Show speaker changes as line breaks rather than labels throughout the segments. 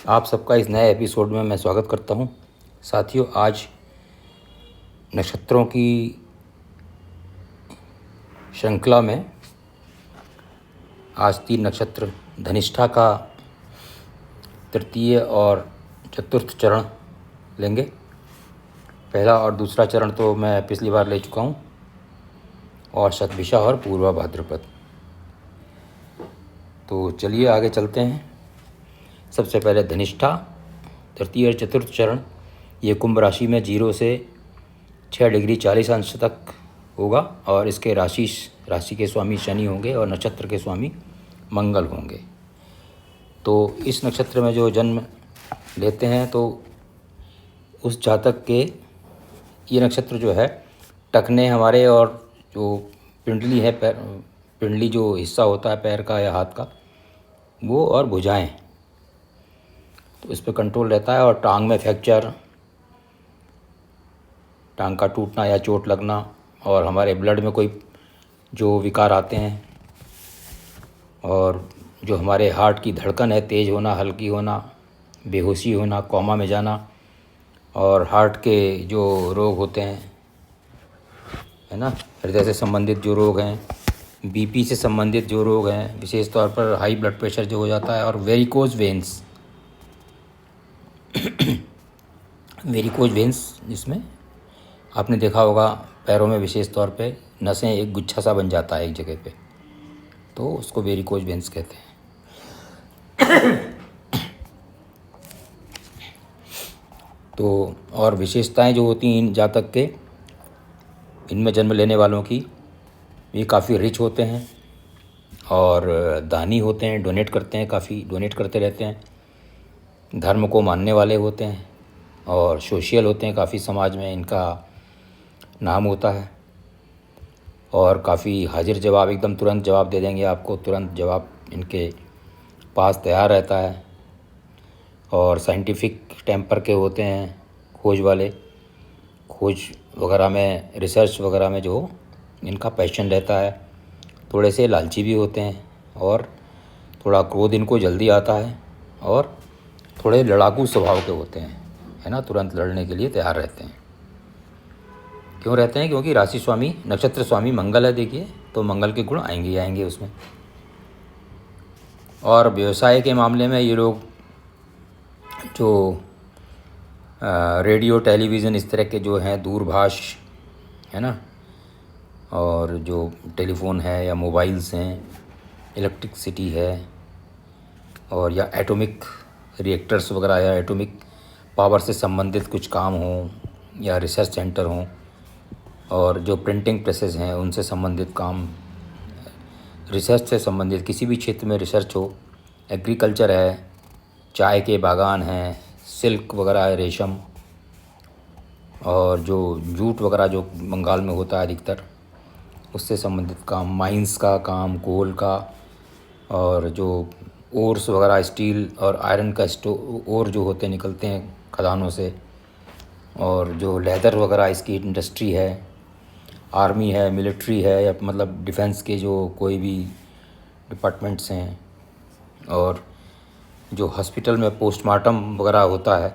आप सबका इस नए एपिसोड में मैं स्वागत करता हूं। साथियों, आज नक्षत्रों की श्रृंखला में आज 3 नक्षत्र धनिष्ठा का तृतीय और चतुर्थ चरण लेंगे। पहला और दूसरा चरण तो मैं पिछली बार ले चुका हूं, और शतभिषा और पूर्वा भाद्रपद। तो चलिए आगे चलते हैं। सबसे पहले धनिष्ठा तृतीय और चतुर्थ चरण, ये कुंभ राशि में 0 से 6 डिग्री 40 अंश तक होगा, और इसके राशि के स्वामी शनि होंगे और नक्षत्र के स्वामी मंगल होंगे। तो इस नक्षत्र में जो जन्म लेते हैं तो उस जातक के ये नक्षत्र जो है टखने हमारे, और जो पिंडली है पिंडली जो हिस्सा होता है पैर का या हाथ का, वो और भुजाएं, तो इस पर कंट्रोल रहता है। और टांग में फ्रैक्चर, टांग का टूटना या चोट लगना, और हमारे ब्लड में कोई जो विकार आते हैं, और जो हमारे हार्ट की धड़कन है तेज़ होना, हल्की होना, बेहोशी होना, कोमा में जाना, और हार्ट के जो रोग होते हैं, है ना, हृदय से संबंधित जो रोग हैं, बीपी से संबंधित जो रोग हैं, विशेष तौर पर हाई ब्लड प्रेशर जो हो जाता है, और वेरिकोज वेंस वेरिकोज वेंस जिसमें आपने देखा होगा पैरों में विशेष तौर पे नसें एक गुच्छा सा बन जाता है एक जगह पे, तो उसको वेरिकोज वेंस कहते हैं। तो और विशेषताएं जो होती हैं इन जातक के, इनमें जन्म लेने वालों की, ये काफ़ी रिच होते हैं और दानी होते हैं, डोनेट करते हैं, काफ़ी डोनेट करते रहते हैं, धर्म को मानने वाले होते हैं, और सोशल होते हैं, काफ़ी समाज में इनका नाम होता है, और काफ़ी हाजिर जवाब, एकदम तुरंत जवाब दे देंगे आपको, तुरंत जवाब इनके पास तैयार रहता है। और साइंटिफिक टेम्पर के होते हैं, खोज वाले, खोज वगैरह में, रिसर्च वगैरह में जो इनका पैशन रहता है। थोड़े से लालची भी होते हैं, और थोड़ा क्रोध इनको जल्दी आता है, और थोड़े लड़ाकू स्वभाव के होते हैं, है ना, तुरंत लड़ने के लिए तैयार रहते हैं। क्यों रहते हैं? क्योंकि राशि स्वामी, नक्षत्र स्वामी मंगल है, देखिए, तो मंगल के गुण आएंगे ही आएंगे उसमें। और व्यवसाय के मामले में ये लोग जो रेडियो, टेलीविज़न, इस तरह के जो हैं, दूरभाष, है ना, और जो टेलीफोन है या मोबाइल्स हैं, इलेक्ट्रिसिटी है, और या एटॉमिक रिएक्टर्स वगैरह, या एटॉमिक पावर से संबंधित कुछ काम हो, या रिसर्च सेंटर हों, और जो प्रिंटिंग प्रेसेस हैं उनसे संबंधित काम, रिसर्च से संबंधित किसी भी क्षेत्र में रिसर्च हो, एग्रीकल्चर है, चाय के बागान हैं, सिल्क वगैरह है, रेशम, और जो जूट वगैरह जो बंगाल में होता है अधिकतर, उससे संबंधित काम, माइंस का काम, कोल का, और जो ओर्स वगैरह, स्टील और आयरन का ओर जो होते निकलते हैं खदानों से, और जो लेदर वगैरह इसकी इंडस्ट्री है, आर्मी है, मिलिट्री है, या मतलब डिफेंस के जो कोई भी डिपार्टमेंट्स हैं, और जो हॉस्पिटल में पोस्टमार्टम वगैरह होता है,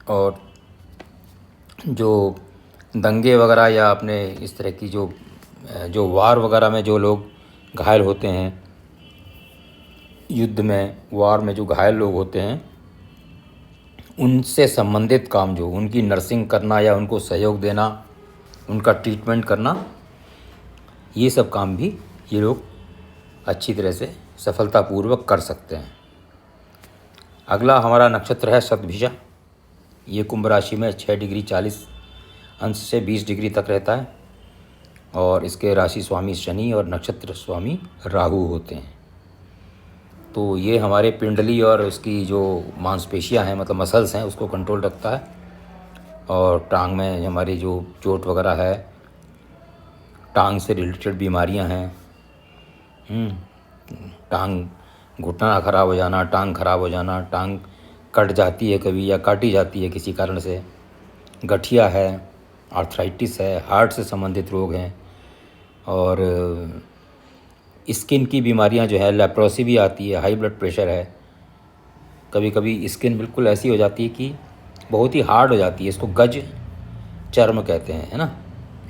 और जो दंगे वगैरह या अपने इस तरह की जो वार वगैरह में जो लोग घायल होते हैं, युद्ध में, वार में जो घायल लोग होते हैं, उनसे संबंधित काम, जो उनकी नर्सिंग करना या उनको सहयोग देना, उनका ट्रीटमेंट करना, ये सब काम भी ये लोग अच्छी तरह से सफलतापूर्वक कर सकते हैं। अगला हमारा नक्षत्र है शतभिषा। ये कुंभ राशि में 6 डिग्री 40 अंश से 20 डिग्री तक रहता है, और इसके राशि स्वामी शनि और नक्षत्र स्वामी राहु होते हैं। तो ये हमारे पिंडली और उसकी जो मांसपेशियां हैं, मतलब मसल्स हैं, उसको कंट्रोल रखता है, और टांग में हमारी जो चोट वगैरह है, टांग से रिलेटेड बीमारियां हैं, टांग घुटना ख़राब हो जाना, टांग ख़राब हो जाना, टांग कट जाती है कभी या काटी जाती है किसी कारण से, गठिया है, आर्थराइटिस है, हार्ट से संबंधित रोग हैं, और स्किन की बीमारियां जो है, लेप्रोसी भी आती है, हाई ब्लड प्रेशर है, कभी कभी स्किन बिल्कुल ऐसी हो जाती है कि बहुत ही हार्ड हो जाती है, इसको गज चर्म कहते हैं, है ना।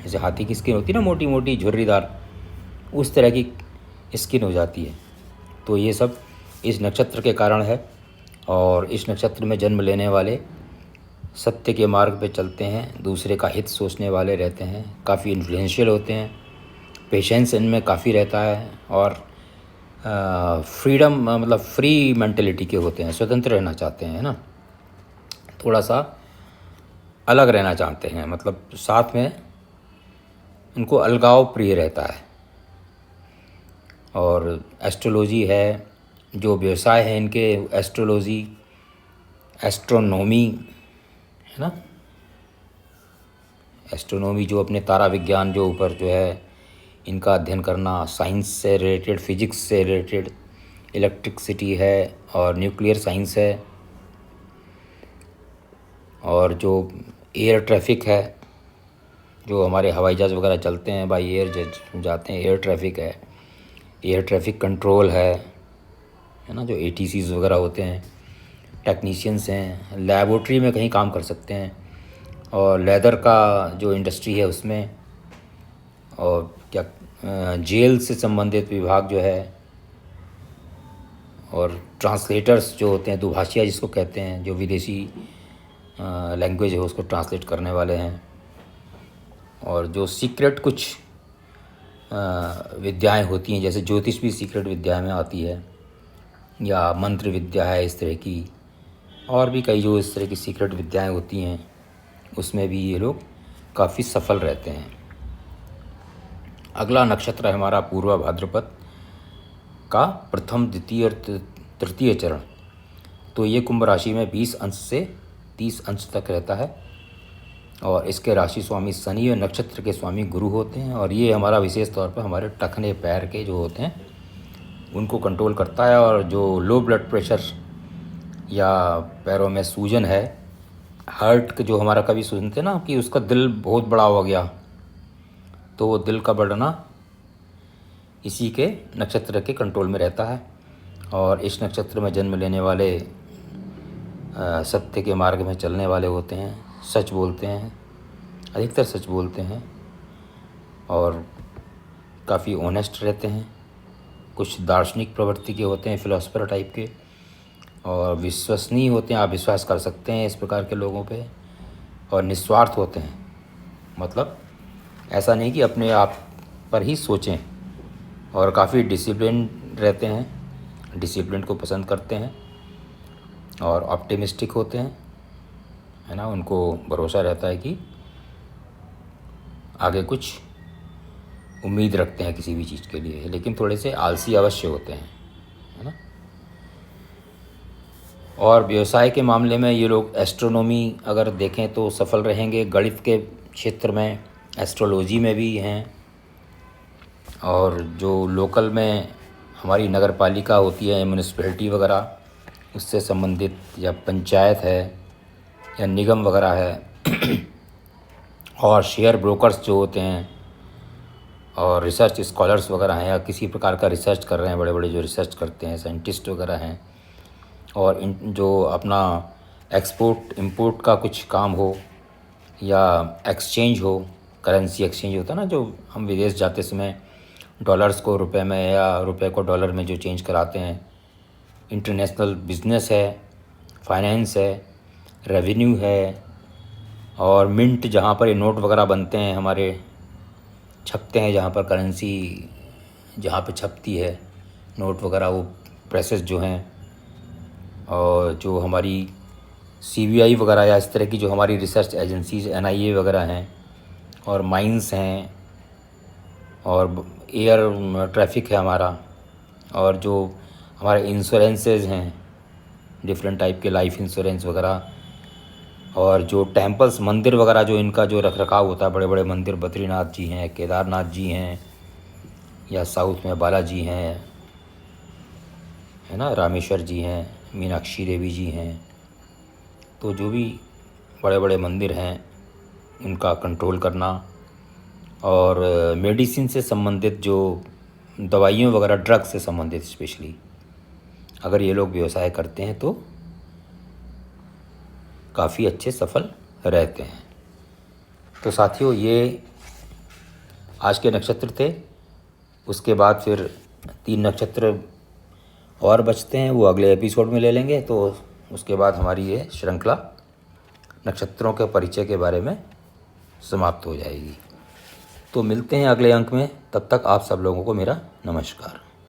जैसे हाथी की स्किन होती है ना, मोटी मोटी झुर्रीदार, उस तरह की स्किन हो जाती है। तो ये सब इस नक्षत्र के कारण है। और इस नक्षत्र में जन्म लेने वाले सत्य के मार्ग पे चलते हैं, दूसरे का हित सोचने वाले रहते हैं, काफ़ी इन्फ्लुएंशियल होते हैं, पेशेंस इनमें काफ़ी रहता है, और फ्रीडम मतलब फ्री मेंटेलिटी के होते हैं, स्वतंत्र रहना चाहते हैं, है ना। थोड़ा सा अलग रहना चाहते हैं, मतलब साथ में इनको अलगाव प्रिय रहता है। और एस्ट्रोलॉजी है, जो व्यवसाय है इनके, एस्ट्रोलॉजी, एस्ट्रोनॉमी, है ना। एस्ट्रोनॉमी जो अपने तारा विज्ञान जो ऊपर जो है इनका अध्ययन करना, साइंस से रिलेटेड, फिजिक्स से रिलेटेड, इलेक्ट्रिसिटी है और न्यूक्लियर साइंस है। और जो एयर ट्रैफिक है, जो हमारे हवाई जहाज़ वगैरह चलते हैं बाई एयर जाते हैं, एयर ट्रैफिक है, एयर ट्रैफिक कंट्रोल है ना। जो ATCs वगैरह होते हैं, टेक्नीशियंस हैं, लेबोरेटरी में कहीं काम कर सकते हैं। और लेदर का जो इंडस्ट्री है उसमें, और क्या जेल से संबंधित विभाग जो है, और ट्रांसलेटर्स जो होते हैं, दुभाषिया जिसको कहते हैं, जो विदेशी लैंग्वेज है उसको ट्रांसलेट करने वाले हैं। और जो सीक्रेट कुछ विद्याएं होती हैं, जैसे ज्योतिष भी सीक्रेट विद्या में आती है, या मंत्र विद्या है इस तरह की, और भी कई जो इस तरह की सीक्रेट विद्याएं होती हैं, उसमें भी ये लोग काफ़ी सफल रहते हैं। अगला नक्षत्र है हमारा पूर्वा भाद्रपद का प्रथम, द्वितीय और तृतीय चरण। तो ये कुंभ राशि में 20 अंश से 30 अंश तक रहता है। और इसके राशि स्वामी शनि और नक्षत्र के स्वामी गुरु होते हैं। और ये हमारा विशेष तौर पर हमारे टखने पैर के जो होते हैं उनको कंट्रोल करता है। और जो लो ब्लड प्रेशर या पैरों में सूजन है, हार्ट जो हमारा, कभी सुनते ना कि उसका दिल बहुत बड़ा हो गया, तो वो दिल का बढ़ना इसी के नक्षत्र के कंट्रोल में रहता है। और इस नक्षत्र में जन्म लेने वाले सत्य के मार्ग में चलने वाले होते हैं, सच बोलते हैं, अधिकतर सच बोलते हैं, और काफ़ी ऑनेस्ट रहते हैं। कुछ दार्शनिक प्रवृत्ति के होते हैं, फिलोसफर टाइप के, और विश्वसनीय होते हैं, आप विश्वास कर सकते हैं इस प्रकार के लोगों पे। और निस्वार्थ होते हैं, मतलब ऐसा नहीं कि अपने आप पर ही सोचें। और काफ़ी डिसिप्लिन रहते हैं, डिसिप्लिन को पसंद करते हैं, और ऑप्टिमिस्टिक होते हैं, है ना। उनको भरोसा रहता है कि आगे कुछ उम्मीद रखते हैं किसी भी चीज़ के लिए, लेकिन थोड़े से आलसी अवश्य होते हैं, है ना। और व्यवसाय के मामले में ये लोग एस्ट्रोनॉमी अगर देखें तो सफल रहेंगे, गणित के क्षेत्र में, एस्ट्रोलॉजी में भी हैं। और जो लोकल में हमारी नगर पालिका होती है, म्यूनिसिपैलिटी वगैरह, उससे संबंधित, या पंचायत है, या निगम वगैरह है, और शेयर ब्रोकर्स जो होते हैं, और रिसर्च स्कॉलर्स वगैरह हैं, या किसी प्रकार का रिसर्च कर रहे हैं, बड़े बड़े जो रिसर्च करते हैं, साइंटिस्ट वगैरह हैं। और जो अपना एक्सपोर्ट इंपोर्ट का कुछ काम हो, या एक्सचेंज हो, करेंसी एक्सचेंज होता है ना, जो हम विदेश जाते समय डॉलर्स को रुपए में या रुपए को डॉलर में जो चेंज कराते हैं, इंटरनेशनल बिजनेस है, फाइनेंस है, रेवेन्यू है, और मिंट जहाँ पर ये नोट वगैरह बनते हैं हमारे, छपते हैं, जहाँ पर करेंसी जहाँ पे छपती है नोट वगैरह, वो प्रेसेस जो हैं, और जो हमारी CBI वगैरह या इस तरह की जो हमारी रिसर्च एजेंसीज NIA वगैरह हैं, और माइंस हैं, और एयर ट्रैफिक है हमारा, और जो हमारे इंश्योरेंसेस हैं, डिफरेंट टाइप के लाइफ इंश्योरेंस वगैरह, और जो टेम्पल्स, मंदिर वगैरह जो इनका जो रख रखाव होता है, बड़े बड़े मंदिर, बद्रीनाथ जी हैं, केदारनाथ जी हैं, या साउथ में बालाजी हैं, है ना, रामेश्वर जी हैं, मीनाक्षी देवी जी हैं। तो जो भी बड़े बड़े मंदिर हैं उनका कंट्रोल करना, और मेडिसिन से संबंधित जो दवाइयों वगैरह, ड्रग्स से संबंधित स्पेशली, अगर ये लोग व्यवसाय करते हैं तो काफ़ी अच्छे सफल रहते हैं। तो साथियों, ये आज के नक्षत्र थे। उसके बाद फिर 3 नक्षत्र और बचते हैं, वो अगले एपिसोड में ले लेंगे। तो उसके बाद हमारी ये श्रृंखला नक्षत्रों के परिचय के बारे में समाप्त हो जाएगी। तो मिलते हैं अगले अंक में, तब तक आप सब लोगों को मेरा नमस्कार।